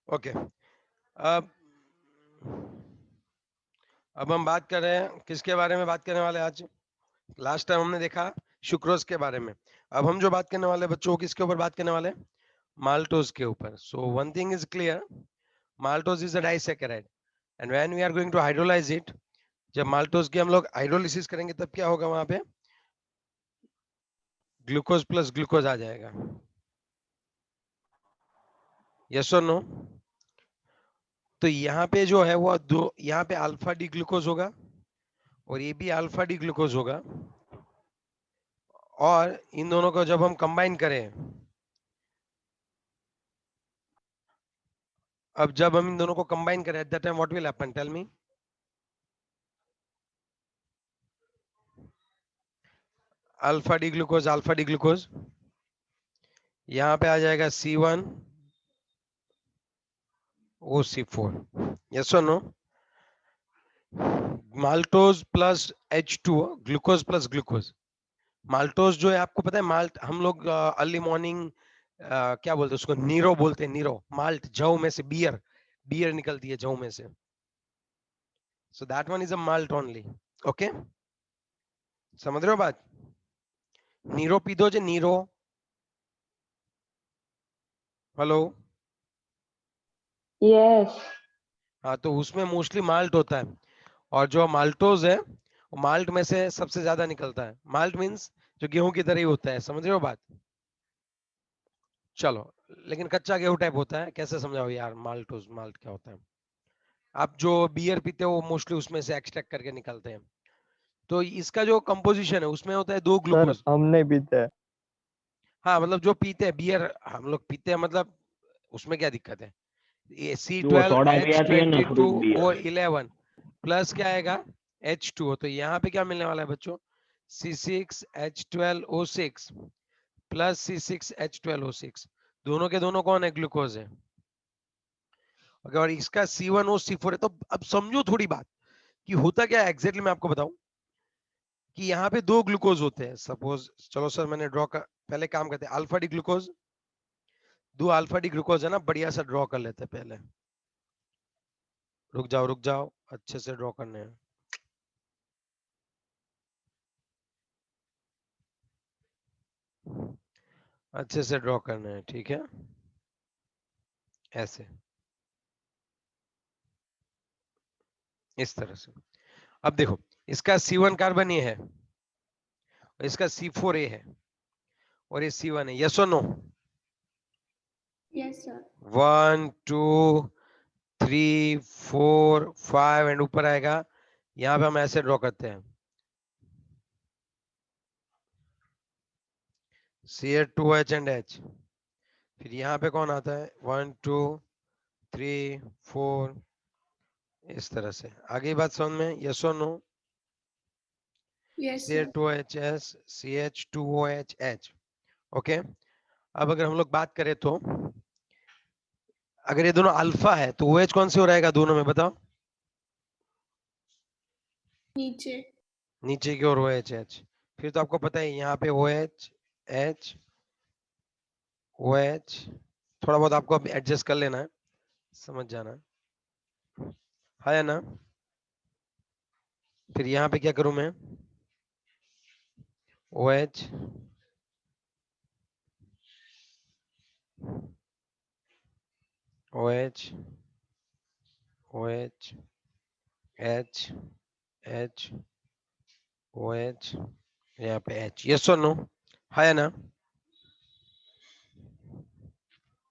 Okay, अब हम बात कर रहे हैं किसके बारे में बात करने वाले हैं आज। लास्ट टाइम हमने देखा सुक्रोज के बारे में। अब हम जो बात करने वाले बच्चों, किसके ऊपर बात करने वाले हैं? माल्टोज के ऊपर। So one thing is clear, maltose is a disaccharide and when we are going to hydrolyse it, जब माल्टोज की हम लोग हाइड्रोलिसिस करेंगे तब क्या होगा? वहां पे ग्लूकोज प्लस ग्लूकोज आ जाएगा। यस और नो? तो यहाँ पे जो है वो दो, यहाँ पे अल्फा डी ग्लूकोज होगा और ये भी अल्फा डी ग्लूकोज होगा, और इन दोनों को जब हम कंबाइन करें, अब जब हम इन दोनों को कंबाइन करें at that time what will happen? Tell me. Alpha D glucose, alpha D glucose, यहाँ पे आ जाएगा C1OC4। यस और no? Maltose plus H2O, glucose plus glucose. Maltose जो है आपको पता है, माल्ट हम लोग अर्ली मॉर्निंग क्या बोलते हैं उसको? नीरो बोलते हैं, नीरो। माल्ट जौ में से बियर, बियर निकलती है जौ में से। So that one is a malt only. Okay, समझ रहे हो बात? नीरो पी दो जे, नीरो। हेलो? यस। हाँ, तो उसमें मोस्टली माल्ट होता है, और जो माल्टोज है वो माल्ट में से सबसे ज्यादा निकलता है। माल्ट मींस जो गेहूं की तरह ही होता है, समझ रहे हो बात? चलो, लेकिन कच्चा गेहूं टाइप होता है। कैसे समझाओ यार, माल्टोज माल्ट क्या होता है? आप जो बियर पीते हो वो मोस्टली उसमें से एक्सट्रैक्ट करके निकालते हैं। तो इसका जो कंपोजिशन है उसमें होता है दो सर ग्लूकोज। हम नहीं पीते हैं। हाँ, मतलब जो पीते हैं बियर, हम लोग पीते हैं, मतलब उसमें क्या दिक्कत है? ये जो C12 सोडा भी आती है ना, फ्रूट बियर। H22O11 प्लस क्या आएगा? H2O। तो यहाँ पे क्या मिलने वाला है बच्चों? C6H12O6 plus C6H12O6। दोनों के दोनों कौन है? ग्लूकोज है। ओके, और इसका C1OC4 है। तो अब समझो थोड़ी बात कि होता क्या है एग्जैक्टली। मैं आपको बताऊं कि यहाँ पे दो ग्लूकोज होते हैं। सपोज, चलो सर मैंने ड्रॉ कर, पहले काम करते हैं। अल्फा डी ग्लूकोज, दो अल्फा डी ग्लूकोज है ना, बढ़िया सा ड्रॉ कर लेते हैं पहले। रुक जाओ, अच्छे से ड्रॉ करने हैं। अच्छे से ड्रॉ करना है, ठीक है? ऐसे, इस तरह से। अब देखो, इसका C1 कार्बन ये है, इसका C4A है, और ये C1 है। यस और नो? Yes sir. 1 2 3 4 5 एंड ऊपर आएगा। यहाँ पे हम ऐसे ड्रॉ करते हैं, CH2H एंड H। फिर यहाँ पे कौन आता है? 1 2 3 4, इस तरह से। आगे बात समझ में? यस और no? Yes sir. CH2HS, CH2OH, okay. अब अगर हम लोग बात करें तो, अगर ये दोनों अल्फा है तो OH कौन से हो रहेगा दोनों में? बताओ। नीचे। नीचे की ओर OH। फिर तो आपको पता है यहाँ पे OH H OH, थोड़ा बहुत आपको अब एडजस्ट कर लेना है, समझ जाना है ना? फिर यहाँ पे क्या करूं मैं? OH OH OH H H OH, यहाँ पे H। यस और नो? है ना? हो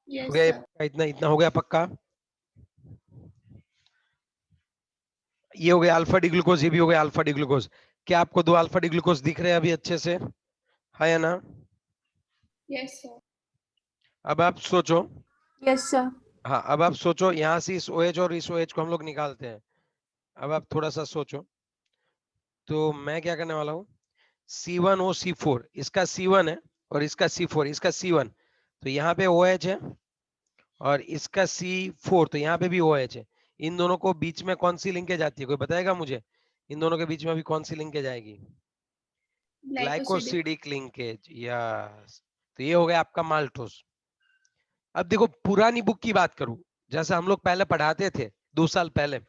यस गया ये सर। पक्का? इतना इतना हो गया पक्का? ये हो गया अल्फा डी ग्लूकोज, ये भी हो गया अल्फा डी ग्लूकोज। क्या आपको दो अल्फा डी ग्लूकोज दिख रहे हैं अभी अच्छे से? है ना? Yes sir. अब आप सोचो। Yes sir. हाँ, अब आप सोचो, यहाँ से इस OH और इस OH को हम लोग निकालते हैं। अब आप थोड़ा सा सोचो, तो मैं क्या करने वाला हूँ? C1OC4, इसका C1 है और इसका C4, इसका C1, तो यहाँ पे OH है, और इसका C4, तो यहाँ पे भी OH है। इन दोनों को बीच में कौन सी लिंकेज आती है? कोई बताएगा मुझे? इन दोनों के बीच में अभी कौन सी लिंकेज आएगी? ग्लाइकोसिडिक। Glycosidic linkage, yes. तो ये हो गया आपका माल्टोस। अब देखो, पुरानी बुक की बात करूं, जैसे हम लोग पहले पढ़ाते थे 2 साल पहले,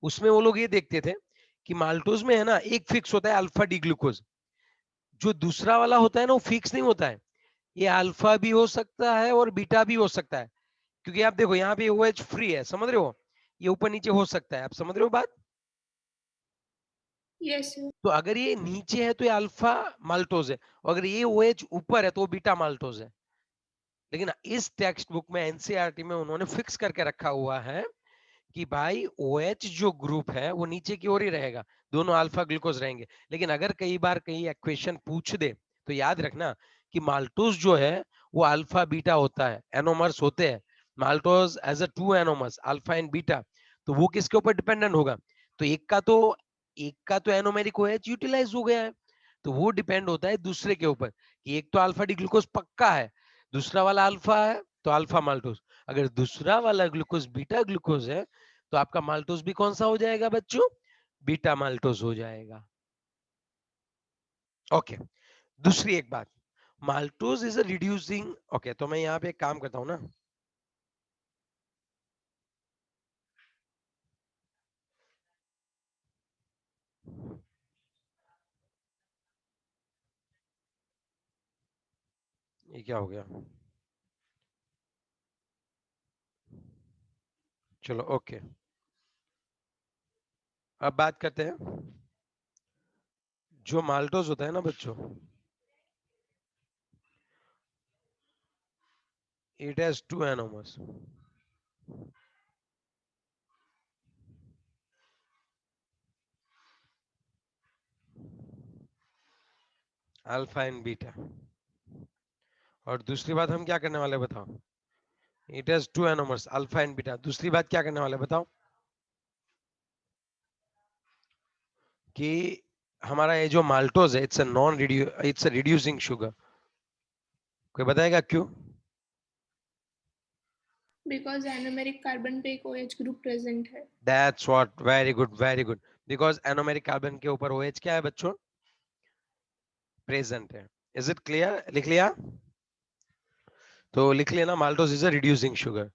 उसमें वो लोग ये देखते थे कि माल्टोज में है ना एक फिक्स होता है अल्फा डी ग्लूकोज, जो दूसरा वाला होता है ना वो फिक्स नहीं होता है। ये अल्फा भी हो सकता है और बीटा भी हो सकता है, क्योंकि आप देखो यहाँ पे OH फ्री है, समझ रहे हो, ये ऊपर नीचे हो सकता है, आप समझ रहे हो बात। Yes sir. तो अगर ये नीचे है तो ये अल्फा माल्टोज है, और अगर ये OH ऊपर है तो वो बीटा माल्टोज है। लेकिन इस टेक्स्ट बुक में एनसीईआरटी में उन्होंने फिक्स करके रखा हुआ है कि भाई OH जो ग्रुप है वो नीचे की ओर ही रहेगा, दोनों अल्फा ग्लूकोज रहेंगे। लेकिन अगर कई बार कहीं इक्वेशन पूछ दे तो याद रखना कि माल्टोज जो है वो अल्फा बीटा होता है, एनोमर्स होते हैं maltose as a 2 anomers alpha and beta. तो वो किसके ऊपर डिपेंडेंट होगा, तो एक का तो एनोमेरिक OH यूटिलाइज हो गया है, तो वो डिपेंड होता है दूसरे के ऊपर कि एक तो अल्फा डी ग्लूकोज पक्का है, दूसरा वाला अल्फा है तो अल्फा माल्टोज। अगर दूसरा वाला ग्लूकोज बीटा ग्लूकोज है तो आपका माल्टोज भी कौन सा हो जाएगा बच्चों, बीटा माल्टोज हो जाएगा। ओके, दूसरी एक बात, maltose is a reducing, okay तो मैं यहाँ पे एक काम करता हूँ ना, ये क्या हो गया, चलो ओके, अब बात करते हैं जो माल्टोज होता है ना बच्चों, it has 2 anomers, alpha and beta. और दूसरी बात हम क्या करने वाले बताओ, it has 2 anomers alpha and beta. दूसरी बात क्या करने वाले बताओ, कि हमारा ये जो माल्टोज है इट्स अ रिड्यूसिंग शुगर। कोई बताएगा क्यों। बिकॉज एनोमेरिक कार्बन पे एक OH ग्रुप प्रेजेंट है। That's what, very good very good, because anomeric carbon के ऊपर OH क्या है बच्चों, प्रेजेंट है। इज इट क्लियर, लिख लिया, तो लिख लेना maltose is a reducing sugar.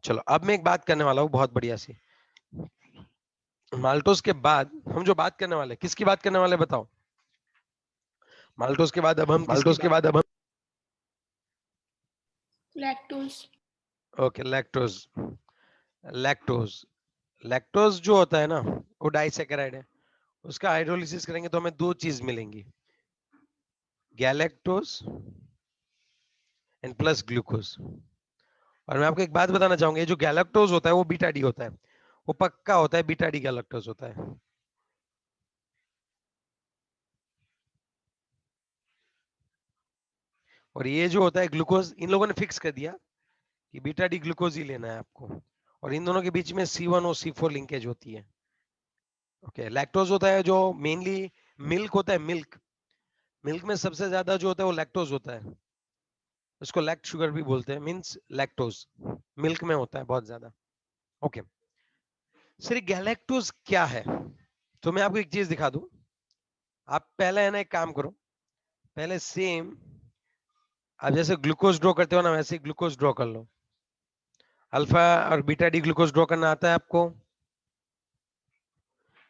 चलो अब मैं एक बात करने वाला हूँ बहुत बढ़िया सी, माल्टोज के बाद हम जो बात करने वाले, किसकी बात करने वाले बताओ, माल्टोज के बाद अब हम किसकी बात, lactose. Okay lactose. Lactose, lactose जो होता है ना वो डाइसैकेराइड है, उसका हाइड्रोलिसिस करेंगे तो हमें 2 चीज मिलेंगी, गैलेक्टोज एंड प्लस ग्लूकोज। और मैं आपको एक बात बताना चाहूंगा, जो गैलेक्टोज होता है वो बीटा डी होता है, वो पक्का होता है बीटा डी गैलेक्टोज होता है। और ये जो होता है ग्लूकोज, इन लोगों ने फिक्स कर दिया कि बीटा डी ग्लूकोज ही लेना है आपको, और इन दोनों के बीच में C1 और C4 लिंकेज होती है। ओके, लैक्टोज होता है जो मेनली मिल्क होता है, मिल्क मिल्क में सबसे ज्यादा जो होता है वो लैक्टोज होता है, उसको लैक्ट शुगर भी बोलते हैं, मींस लैक्टोज मिल्क में होता है बहुत ज्यादा। ओके, सर गैलेक्टोज क्या है, तो मैं आपको एक चीज दिखा दूं, आप पहले है ना एक काम करो, पहले सेम आप जैसे ग्लूकोज ड्रॉ करते हो ना वैसे ग्लूकोज ड्रॉ कर लो। अल्फा और बीटा डी ग्लूकोज ड्रॉ करना आता है आपको,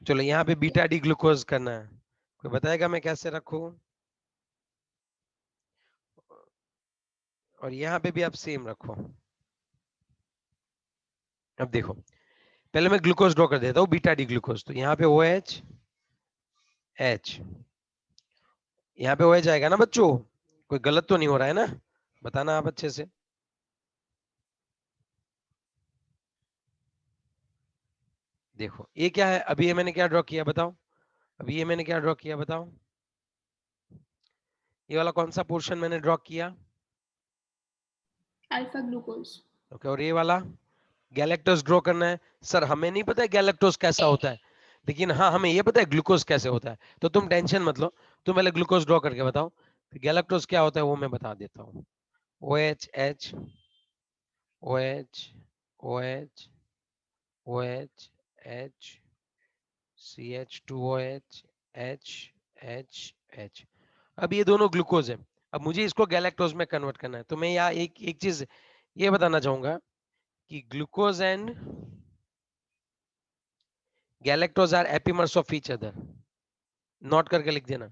चलो यहाँ पे बीटा डी ग्लूकोज करना है, कोई बताएगा मैं कैसे रखूं, और यहाँ पे भी आप सेम रखो। अब देखो, पहले मैं ग्लूकोज ड्रॉ कर देता हूँ बीटा डी ग्लूकोज, तो यहाँ पे OH H, यहाँ पे OH आएगा ना बच्चों, कोई गलत तो नहीं हो रहा है ना, बताना आप अच्छे से। देखो ये क्या है, अभी ये मैंने क्या ड्रॉ किया बताओ, अभी ये मैंने क्या ड्रॉ किया बताओ, ये वाला कौन सा पोर्शन मैंने ड्रॉ किया, अल्फा ग्लूकोज। ओके, और ये वाला गैलेक्टोज ड्रॉ करना है। सर हमें नहीं पता है गैलेक्टोज कैसा होता है, लेकिन हाँ हमें ये पता है ग्लूकोज कैसे होता है, तो तुम टेंशन मत लो, तुम पहले ग्लूकोज ड्रॉ करके बताओ, फिर गैलेक्टोज क्या होता है वो मैं बता देता हूँ। OH H OH OH OH H CH2OH H H H, अब ये दोनों ग्लूकोज है, अब मुझे इसको गैलेक्टोज में कन्वर्ट करना है, तो मैं यहाँ एक एक चीज ये बताना चाहूंगा कि glucose and galactose are epimers of each other. Note करके लिख देना।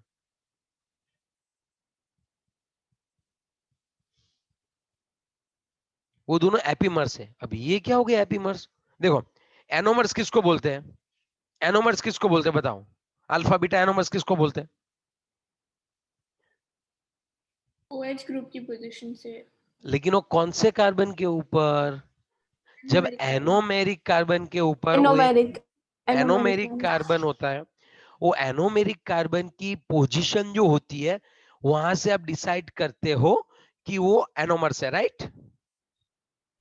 वो दोनों एपिमर्स है। अब ये क्या हो गया एपिमर्स? देखो, एनोमर्स किसको बोलते हैं? एनोमर्स किसको बोलते हैं बताओ? अल्फा बीटा एनोमर्स किसको बोलते हैं? OH ग्रुप की पोजीशन से। लेकिन वो कौन से कार्बन के ऊपर? जब Anomeric carbon. एनोमेरिक कार्बन के ऊपर एनोमेरिक एनोमेरिक कार्बन होता है, वो एनोमेरिक कार्बन की पोजीशन जो होती है वहां से आप डिसाइड करते हो कि वो एनोमर्स है, राइट?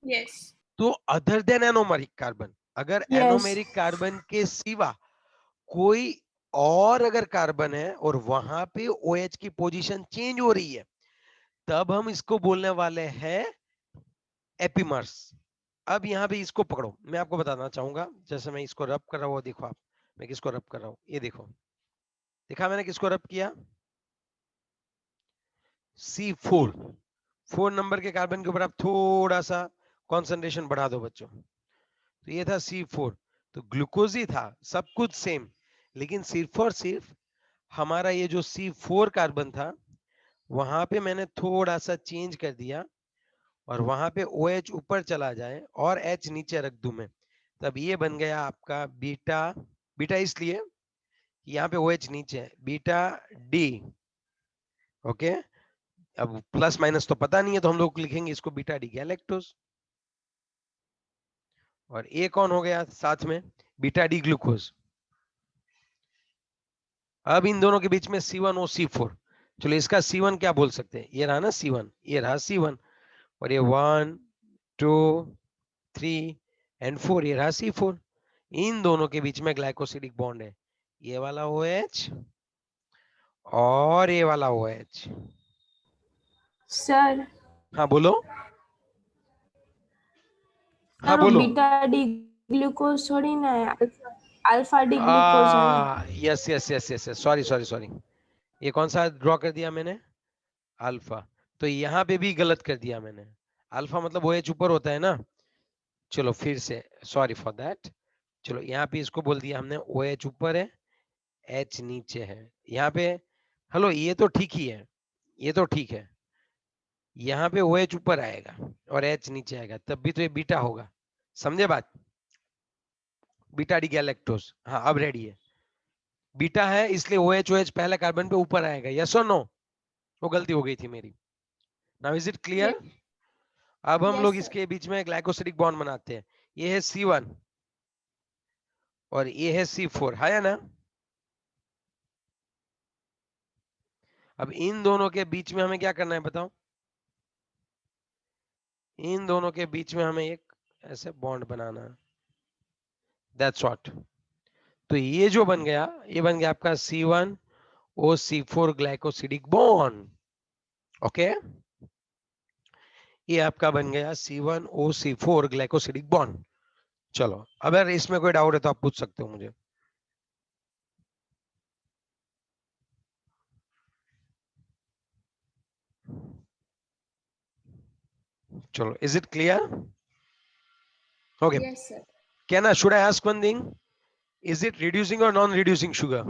Yes. तो अदर देन एनोमेरिक कार्बन, अगर Yes. एनोमेरिक कार्बन के सिवा कोई और अगर कार्बन है और वहां पे OH की पोजीशन चेंज हो रही है, तब हम इसको बोलने वाले हैं एपिमर्स। अब यहाँ पे इसको पकड़ो, मैं आपको बताना चाहूंगा। जैसे मैं इसको रब कर रहा हूँ, देखो आप, मैं किसको रब कर रहा हूँ, ये देखो, देखा मैंने किसको रब किया? C4, 4 नंबर के कार्बन के ऊपर आप थोड़ा सा कंसंट्रेशन बढ़ा दो बच्चों। तो ये था C4, तो ग्लूकोज ही था, सब कुछ सेम, लेकिन सिर्फ और सिर्फ हमारा ये जो C4 कार्बन था वहां पे मैंने थोड़ा सा चेंज कर दिया और वहां पे OH ऊपर चला जाए और H नीचे रख दूं मैं, तब ये बन गया आपका बीटा। बीटा इसलिए यहाँ पे OH नीचे है, बीटा D। ओके, अब प्लस माइनस तो पता नहीं है तो हम लोग लिखेंगे इसको बीटा डी गैलेक्टोज। और ये कौन हो गया साथ में? Beta D glucose. अब इन दोनों के बीच में C1OC4। चलो इसका C1 क्या बोल सकते हैं? ये रहा ना C1, ये रहा C1, और ये 1 2 3 एंड 4, ये रहा C4। इन दोनों के बीच में ग्लाइकोसिडिक बॉन्ड है, ये वाला OH और ये वाला OH। सर। हाँ बोलो, हाँ सर बोलो। बीटा डी ग्लूकोज थोड़ी ना है, अल्फा डी ग्लूकोज है ना। Yes yes yes yes, sorry sorry sorry, ये कौन सा ड्रॉ कर दिया मैंने? अल्फा। तो यहाँ पे भी गलत कर दिया मैंने, अल्फा मतलब OH ऊपर होता है ना। चलो फिर से, सॉरी फॉर दैट। चलो यहाँ पे इसको बोल दिया हमने OH ऊपर है, H नीचे है। यहाँ पे हेलो, ये तो ठीक ही है, ये तो ठीक है। यहाँ पे OH ऊपर आएगा और H नीचे आएगा, तब भी तो ये बीटा होगा। समझे बात? बीटा डी गैलेक्टोज, हाँ अब रेडी है। बीटा है इसलिए OH पहले कार्बन पे ऊपर आएगा, यस और नो? वो गलती हो गई थी मेरी। Now is it clear? अब हम Yes, लोग sir. इसके बीच में ग्लाइकोसिडिक बॉन्ड बनाते हैं। ये है C1 और ये है C4, है या ना? अब इन दोनों के बीच में हमें क्या करना है बताओ? इन दोनों के बीच में हमें एक ऐसे बॉन्ड बनाना है, दैट्स व्हाट। तो ये जो बन गया, ये बन गया आपका C1OC4 ग्लाइकोसिडिक बॉन्ड। ओके, ये आपका बन गया C1OC4 ग्लाइकोसिडिक बॉन्ड। चलो, अगर इसमें कोई डाउट है तो आप पूछ सकते हो मुझे। चलो, is it clear? Okay, Yes, sir. Kenna, should I ask one thing? Is it reducing or non-reducing sugar?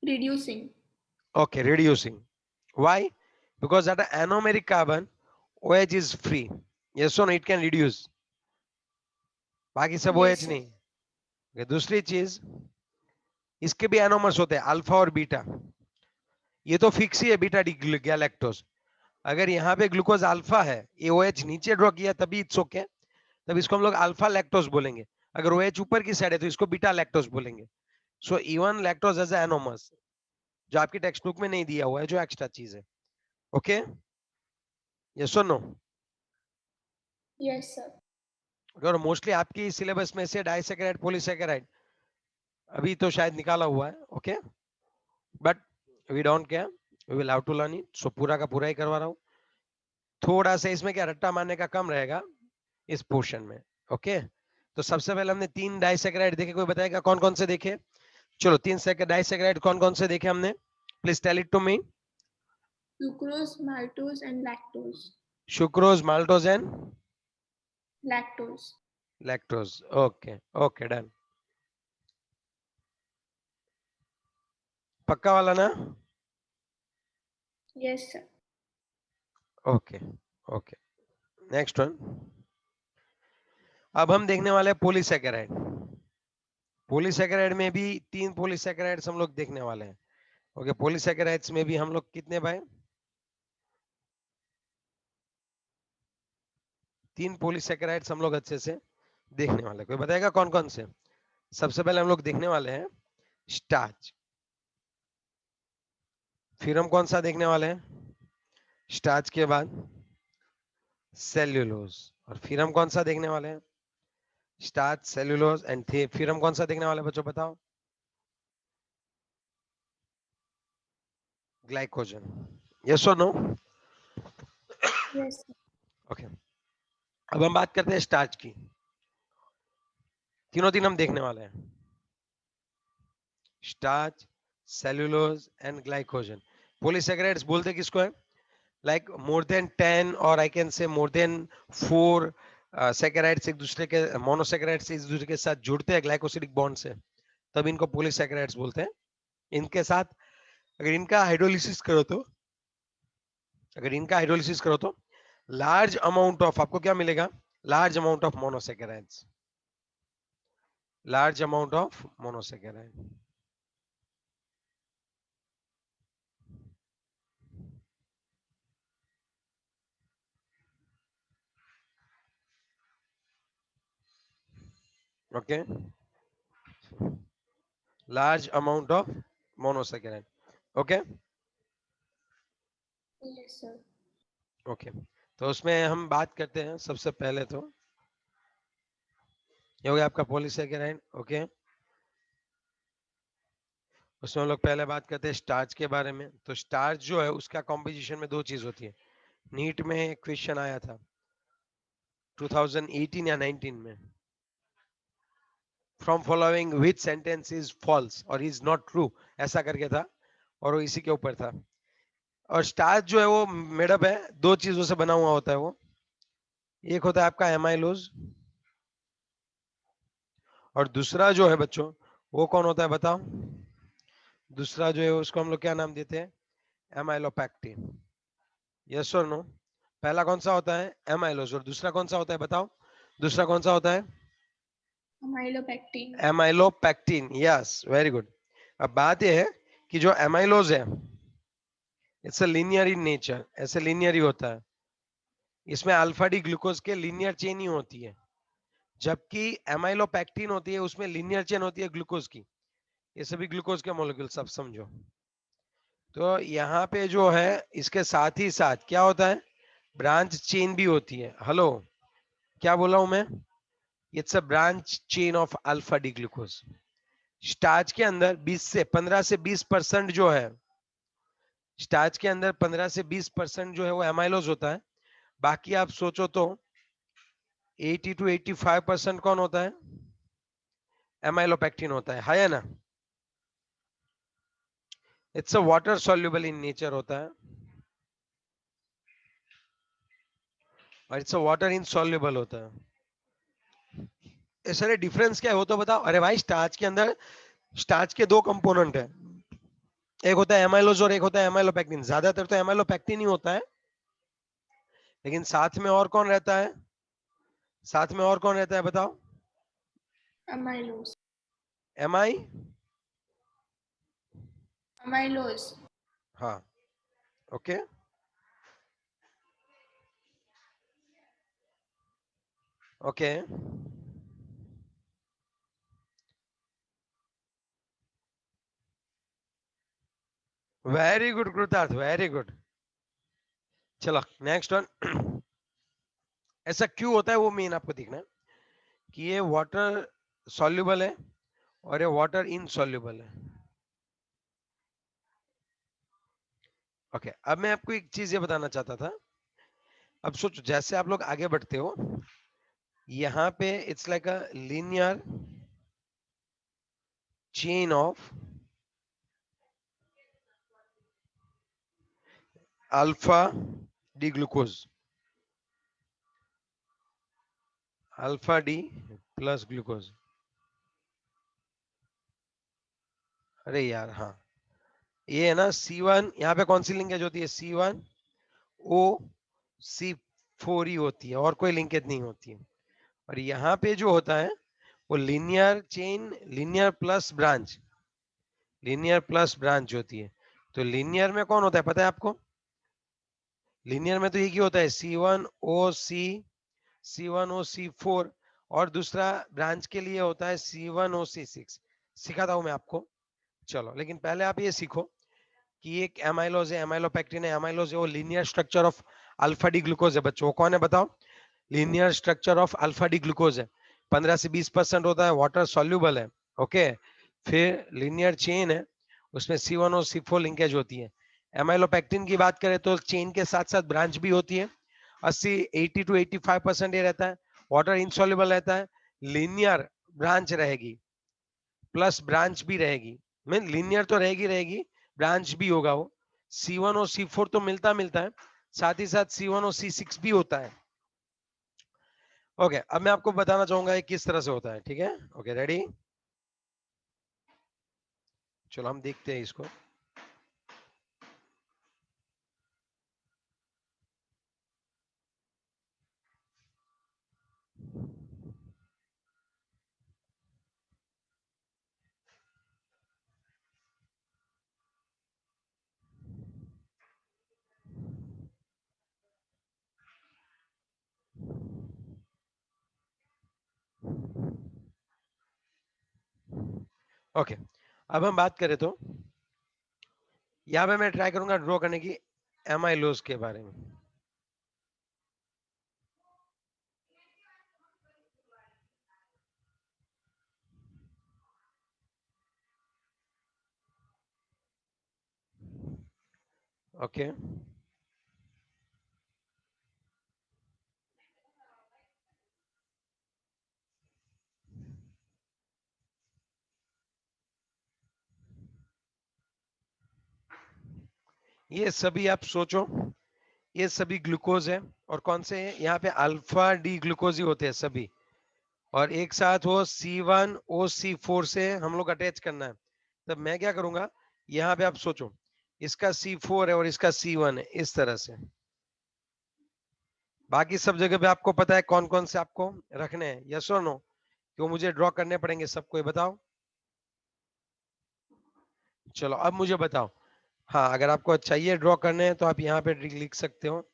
Reducing. Okay, reducing. Why? Because at an anomeric carbon, OH is free. Yes or no? It can reduce. बाकी सब Yes, OH sir. नहीं। Okay, दूसरी चीज, इसके भी anomers होते हैं, alpha और बीटा। ये तो फिक्स ही है, बीटा डी गैलेक्टोज। अगर यहाँ पे ग्लूकोज अल्फा है, ये OH नीचे ड्रॉ किया तभी इट्स ओके, तब इसको हम लोग अल्फा लैक्टोज बोलेंगे। अगर OH ऊपर की साइड है तो इसको बीटा लैक्टोज बोलेंगे। So even lactose as anomers, जो आपकी टेक्स्ट बुक में नहीं दिया हुआ है, जो एक्स्ट्रा चीज है। ओके, यस और नो? Yes, sir. और मोस्टली आपकी सिलेबस में से डाइसैकेराइड पॉलीसैकेराइड अभी तो शायद निकाला हुआ है। Okay, but we don't care, we will how to learn it. So पूरा का पूरा ही करवा रहा हूँ। थोड़ा सा इसमें क्या रट्टा मारने का कम रहेगा इस पोर्शन में। ओके, तो सबसे पहले हमने 3 डाइसैकेराइड देखे, कोई बताएगा कौन कौन से देखे? चलो 3 डाइसैकेराइड कौन कौन से देखे हमने? Please tell it to me. Sucrose, maltose, and lactose. Sucrose, maltose and lactose. Lactose. Okay okay done. पक्का वाला ना? Yes, sir. Okay okay. Next one. अब हम देखने वाले हैं पॉलीसैकेराइड. पॉलीसैकेराइड में भी 3 पॉलीसैकेराइड्स हम लोग देखने वाले हैं. ओके, पॉलीसैकेराइड्स में भी हम लोग कितने भाई? 3 पॉलीसैकेराइड्स हम लोग अच्छे से देखने वाले हैं. कोई बताएगा कौन कौन से? सबसे पहले हम लोग देखने वाले हैं स्टार्च. फिर हम कौन सा देखने वाले हैं? स्टार्च के बाद सेल्यूलोज. और फिर हम कौन सा देखने वाले हैं? स्टार्च, सेल्यूलोज एंड फिर हम कौन सा देखने वाले हैं बच्चों, बताओ? ग्लाइकोजन. यस और नो? Yes, sir. ओके. अब हम बात करते हैं स्टार्च की. तीनों तीन हम देखने वाले हैं. Starch, cellulose and glycogen. Polysaccharides बोलते किसको है? लाइक मोर देन 10 और आई कैन से मोर देन 4 सैकेराइड्स एक दूसरे के, मोनोसैकेराइड्स एक दूसरे के साथ जुड़ते हैं ग्लाइकोसिडिक बॉन्ड से, तब इनको पॉलीसैकेराइड्स बोलते हैं. इनके साथ अगर इनका हाइड्रोलिसिस करो तो, लार्ज अमाउंट ऑफ आपको क्या मिलेगा? Large amount of monosaccharides. Large amount of monosaccharide. Okay, large amount of monosaccharide. Okay Yes, sir. Okay. तो उसमें हम बात करते हैं सबसे पहले तो ये हो गया आपका पॉलीसैकेराइड. ओके, उसमें हम लोग पहले बात करते हैं स्टार्च के बारे में. तो स्टार्च जो है उसका कॉम्पोजिशन में 2 चीज होती है. नीट में एक क्वेश्चन आया था 2018 या 19 में. From following which sentence is false और इज नॉट ट्रू, ऐसा करके था और वो इसी के ऊपर था. और स्टार्च जो है वो मेडअप है 2 चीजों से बना हुआ होता है. वो एक होता है आपका एमाइलोज और दूसरा जो है बच्चों वो कौन होता है बताओ? दूसरा जो है उसको हम लोग क्या नाम देते हैं? एमाइलोपैक्टिन. यस और नो? पहला कौन सा होता है? एमाइलोज. और दूसरा कौन सा होता है बताओ? दूसरा कौन सा होता है? Amylopectin. Amylopectin. Yes, very good. अब बात यह है कि जो एमाइलोज है it's a linear in nature. ऐसे लीनियर ही होता है. इसमें अल्फा डी ग्लूकोज के लीनियर चेन ही होती है, जबकि एमाइलोपैक्टिन होती है उसमें लीनियर चेन होती है ग्लूकोज की. ये सभी ग्लूकोज के मॉलिक्यूल सब समझो. तो यहाँ पे जो है इसके साथ ही साथ क्या होता है? ब्रांच चेन भी होती है. हेलो, क्या बोला हूं मैं? It's a branch chain of alpha D glucose. Starch के अंदर 15 से 20% जो है, स्टार्च के अंदर 15 से 20% जो है वो एमाइलोज होता है. बाकी आप सोचो तो 80 to 85% कौन होता है? एमाइलोपैक्टिन होता है ना? It's a water soluble in nature होता है और इट्स अ वाटर इनसॉल्युबल होता है. सर डिफरेंस क्या है वो तो बताओ. अरे भाई, स्टार्च के अंदर स्टार्च के 2 कंपोनेंट है, एक होता है एमाइलोज और एक होता है एमाइलोपैक्टिन. ज्यादातर तो एमाइलोपैक्टिन ही होता है, लेकिन साथ में और कौन रहता है? साथ में और कौन रहता है बताओ? Amylose. एमाई. Amylose. हाँ, ओके. ओके, वेरी गुड कृतार्थ, वेरी गुड. चलो नेक्स्ट वन. ऐसा क्यों होता है वो मेन आपको देखना है कि ये वाटर सॉल्युबल है और ये वाटर इनसॉल्युबल है. ओके, अब मैं आपको एक चीज ये बताना चाहता था. अब सोचो जैसे आप लोग आगे बढ़ते हो, यहाँ पे it's like a linear chain of alpha D glucose. Alpha D plus glucose. अरे यार हाँ, ये है ना C1, यहाँ पे कौन सी लिंकेज होती है? C1O C4 ही होती है, और कोई लिंकेज नहीं होती है। और यहाँ पे जो होता है वो linear chain, linear plus branch होती है। तो लीनियर में कौन होता है पता है आपको? लीनियर में तो एक ही होता है C1OC4, और दूसरा ब्रांच के लिए होता है C1OC6। सिखाता हूं मैं आपको, चलो। लेकिन पहले आप ये सीखो कि एक एमाइलोज है, एमाइलोपेक्टिन है। एमाइलोज है वो linear structure of alpha D glucose है। बच्चों कौन है बताओ? Linear structure of alpha D glucose है। 15 से 20% होता है, वाटर सॉल्यूबल है। ओके, फिर लीनियर चेन है, उसमें C1OC4 लिंकेज होती है। एमाइलोपेक्टिन की बात करें तो चेन के साथ साथ ब्रांच भी होती है। 80 to 85% ये रहता है, वाटर इनसॉल्युबल रहता है। लीनियर ब्रांच रहेगी प्लस ब्रांच भी रहेगी, मीन लीनियर तो रहेगी, ब्रांच भी होगा वो। C1OC4 तो मिलता है, साथ ही साथ C1OC6 भी होता है। ओके, अब मैं आपको बताना चाहूंगा ये किस तरह से होता है, ठीक है? Okay, ready? चलो हम देखते हैं इसको। ओके, अब हम बात करें तो यहाँ पे मैं ट्राई करूंगा ड्रॉ करने की एमाइलोज के बारे में। ओके, ये सभी आप सोचो, ये सभी ग्लूकोज है। और कौन से हैं? यहाँ पे अल्फा डी ग्लूकोज ही होते हैं सभी। और एक साथ वो C1OC4 से हम लोग अटैच करना है। तब मैं क्या करूंगा, यहाँ पे आप सोचो, इसका C4 है और इसका C1 है, इस तरह से। बाकी सब जगह पे आपको पता है कौन कौन से आपको रखने हैं, यस और नो? क्यों मुझे ड्रॉ करने पड़ेंगे सबको, ये बताओ। चलो अब मुझे बताओ। हाँ, अगर आपको चाहिए ड्रॉ करने हैं तो आप यहाँ पे लिख सकते हो।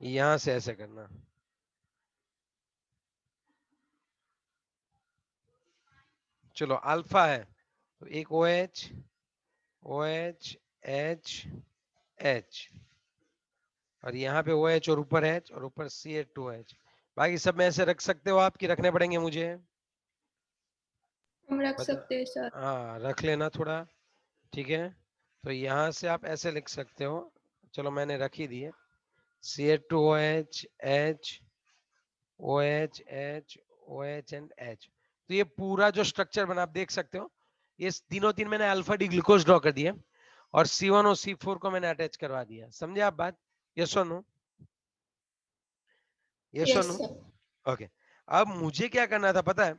यहां से ऐसे करना। चलो अल्फा है तो एक OH, OH, H, H, और यहाँ पे OH और ऊपर H और ऊपर CH2H। बाकी सब में ऐसे रख सकते हो आप कि रखने पड़ेंगे मुझे? हम रख बता। सकते हैं सर। हाँ, रख लेना थोड़ा, ठीक है? तो यहाँ से आप ऐसे लिख सकते हो। चलो मैंने रख ही दिए, CH2OH, H, OH, H, OH and H। तो ये पूरा जो स्ट्रक्चर बना आप देख सकते हो, ये तीनों तीन मैंने अल्फा डी ग्लूकोज ड्रॉ कर दिया और C1OC4 को मैंने अटैच करवा दिया। समझे आप बात? यस और नो? यस और यस नो? सर। ओके, अब मुझे क्या करना था पता है?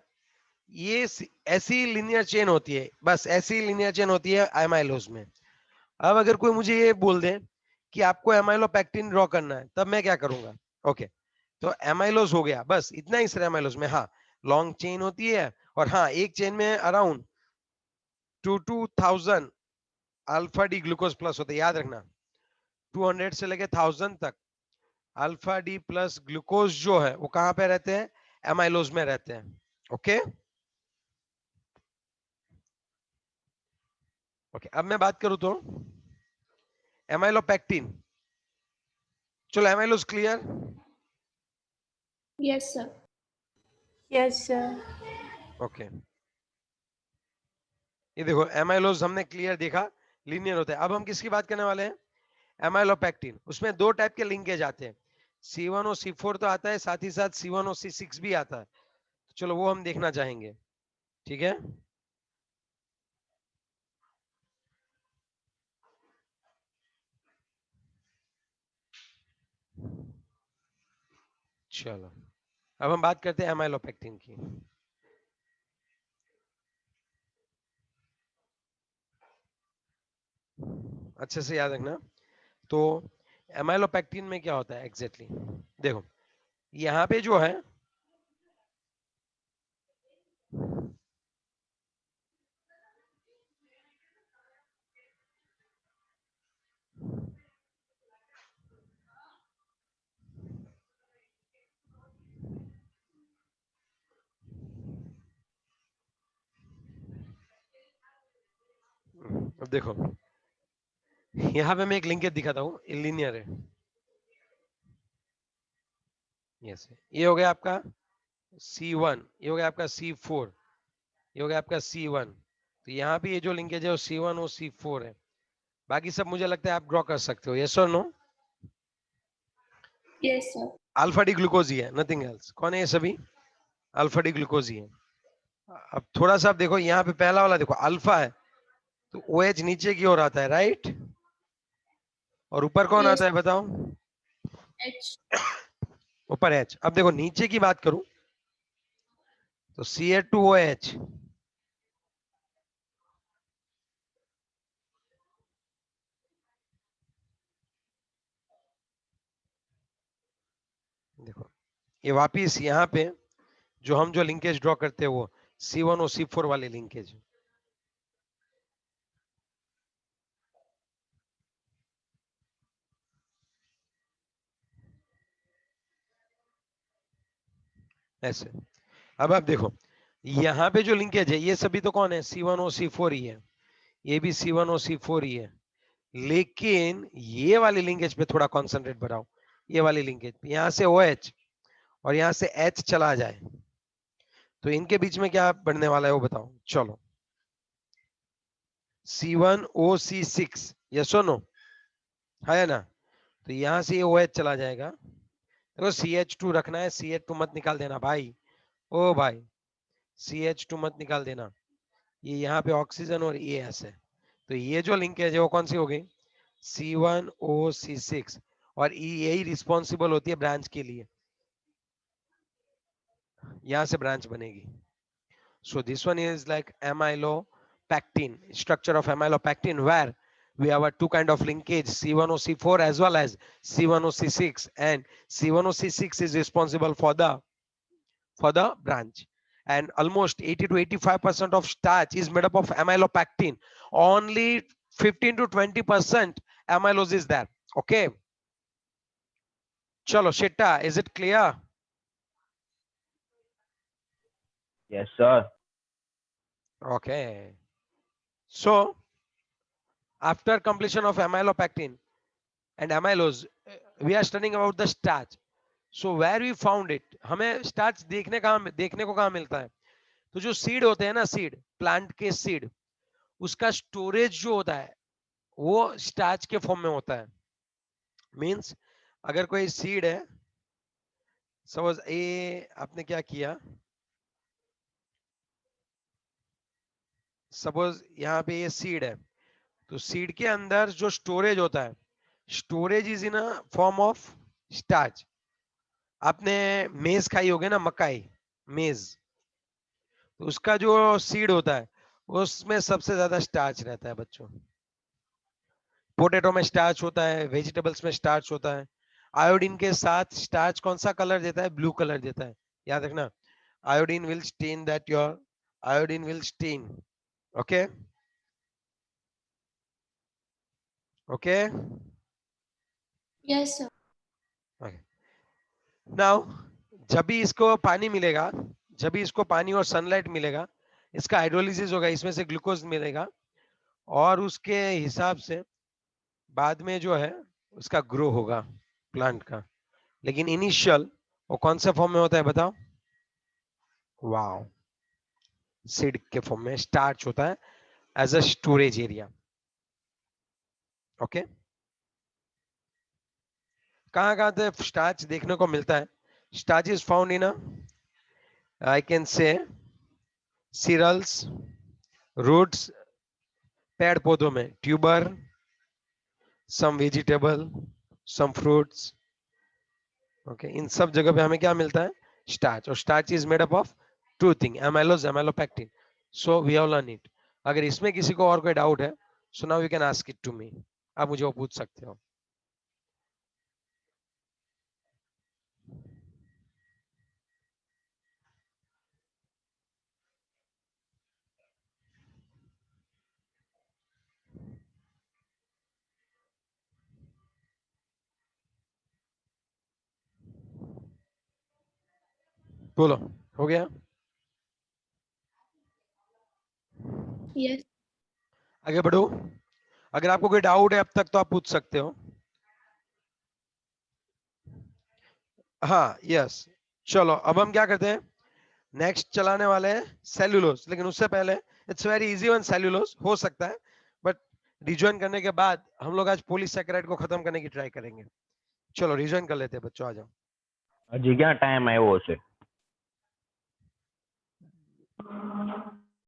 ये ऐसी लिनियर चेन होती है, बस ऐसी लिनियर चेन होती है एमाइलोज में। अब अगर कोई मुझे ये बोल दे कि आपको एमाइलोपेक्टिन ड्रॉ करना है, तब मैं क्या करूंगा? ओके, तो एमाइलोज हो गया, बस इतना ही सर एमाइलोज में। हाँ, लॉन्ग चेन होती है, और हाँ, एक चेन में around 2000 alpha D glucose plus होते हैं, याद रखना। 200 से लेके 1000 तक अल्फा डी प्लस ग्लूकोज जो है वो कहां पे रहते हैं? एमाइलोज में रहते हैं। ओके ओके, अब मैं बात करूं तो एमाइलोपेक्टिन। चलो amylose clear? Yes sir. Yes sir. Okay, ये देखो एमाइलोज हमने क्लियर देखा, लीनियर होता है। अब हम किसकी बात करने वाले हैं? एमाइलोपेक्टिन। उसमें दो टाइप के लिंकेज आते हैं, C1OC4 तो आता है, साथ ही साथ C1OC6 भी आता है। तो चलो वो हम देखना चाहेंगे, ठीक है? चलो अब हम बात करते हैं एमाइलोपेक्टिन की। अच्छे से याद रखना। तो एमाइलोपेक्टिन में क्या होता है एग्जैक्टली देखो, यहाँ पे जो है अब देखो यहाँ पे मैं एक लिंकेज दिखाता हूँ, लीनियर है। यस, ये हो गया आपका C1, ये हो गया आपका C4, ये हो गया आपका C1। तो यहाँ पे ये जो लिंकेज है वो C1 और C4 है। बाकी सब मुझे लगता है आप ड्रॉ कर सकते हो। यस और no? Yes, sir. Alpha D glucose ही है, नथिंग एल्स। कौन है ये सभी? अल्फा डी ग्लूकोज ही है। अब थोड़ा सा आप देखो, यहाँ पे पहला वाला देखो अल्फा है, तो OH नीचे की ओर आता है, राइट? और ऊपर कौन Yes, आता है बताओ? H. ऊपर H। अब देखो नीचे की बात करूं तो CH2OH, देखो ये वापिस यहाँ पे जो हम जो लिंकेज ड्रॉ करते हैं वो C1 और C4 वाले लिंकेज। ऐसे। अब आप देखो यहाँ पे जो लिंकेज है ये सभी तो कौन है? C1 और C4 ही है। ये भी C1 और C4 ही है। लेकिन ये वाली लिंकेज पे थोड़ा कॉन्सेंट्रेट बढ़ाओ। ये वाली लिंकेज यहाँ से OH और यहाँ से H चला जाए तो इनके बीच में क्या बढ़ने वाला है वो बताओ। चलो C1OC6, यस और नो? है ना? तो यहाँ से ये OH चला जाएगा। देखो CH2 रखना है, CH2 मत निकाल देना भाई। ओ भाई CH2 मत निकाल देना। ये यहाँ पे ऑक्सीजन और ये ऐसे, तो ये जो लिंकेज है वो कौन सी हो गई? C1OC6। और यही रिस्पॉन्सिबल होती है ब्रांच के लिए। यहाँ से ब्रांच बनेगी। So this one is like amylopectin, structure of amylopectin, where we have a two kind of linkage, C1OC4 as well as C1OC6, and C1OC6 is responsible for the branch. And almost 80 to 85% of starch is made up of amylopectin. Only 15 to 20% amylose is there. Okay. Chalo, Shitta, is it clear? Yes, sir. Okay. So after completion of amylopectin and amylose, we are studying about the starch. So where we found it, हमें starch देखने को कहाँ मिलता है? तो जो seed होते हैं ना, सीड, प्लांट के सीड, उसका स्टोरेज जो होता है वो स्टार्च के फॉर्म में होता है। मींस अगर कोई सीड है, सपोज ये आपने क्या किया, सपोज यहाँ पे ये सीड है, तो सीड के अंदर जो स्टोरेज होता है, storage is in a form of starch. आपने मेज खाई होगी ना, मकाई, मेज, तो उसका जो सीड होता है उसमें सबसे ज्यादा स्टार्च रहता है बच्चों। पोटैटो में स्टार्च होता है, वेजिटेबल्स में स्टार्च होता है। आयोडीन के साथ स्टार्च कौन सा कलर देता है? ब्लू कलर देता है, याद रखना। Iodine will stain that your, iodine will stain. Okay okay Yes, sir. Now जब भी इसको पानी मिलेगा, जब भी इसको पानी और सनलाइट मिलेगा, इसका हाइड्रोलिसिस होगा, इसमें से ग्लूकोज मिलेगा और उसके हिसाब से बाद में जो है उसका ग्रो होगा प्लांट का। लेकिन इनिशियल वो कौन से फॉर्म में होता है बताओ? वाओ, सीड के फॉर्म में स्टार्च होता है as a storage area. Okay, कहां कहां पे स्टार्च देखने को मिलता है? Starch is found in I can say cereals, roots, पेड़ पौधों में, tuber, some vegetable, some fruits, okay इन सब जगह पे हमें क्या मिलता है? स्टार्च, और starch is made up of two thing, amylose, amylopectin. So we have learn it. अगर इसमें किसी को और कोई डाउट है, so now you can ask it to me. आप मुझे वो पूछ सकते हो. बोलो, हो गया? Yes. आगे बढ़ो. अगर आपको कोई डाउट है अब तक तो आप पूछ सकते हो. हाँ यस. चलो अब हम क्या करते हैं, नेक्स्ट चलाने वाले हैं सेल्यूलोज. लेकिन उससे पहले it's very easy one. Cellulose हो सकता है, बट रिजॉइन करने के बाद हम लोग आज पॉलीसैकेराइड को खत्म करने की ट्राई करेंगे. चलो रिजॉइन कर लेते हैं बच्चों, आ जाओ. હજી ક્યાં ટાઈમ આવ્યો છે?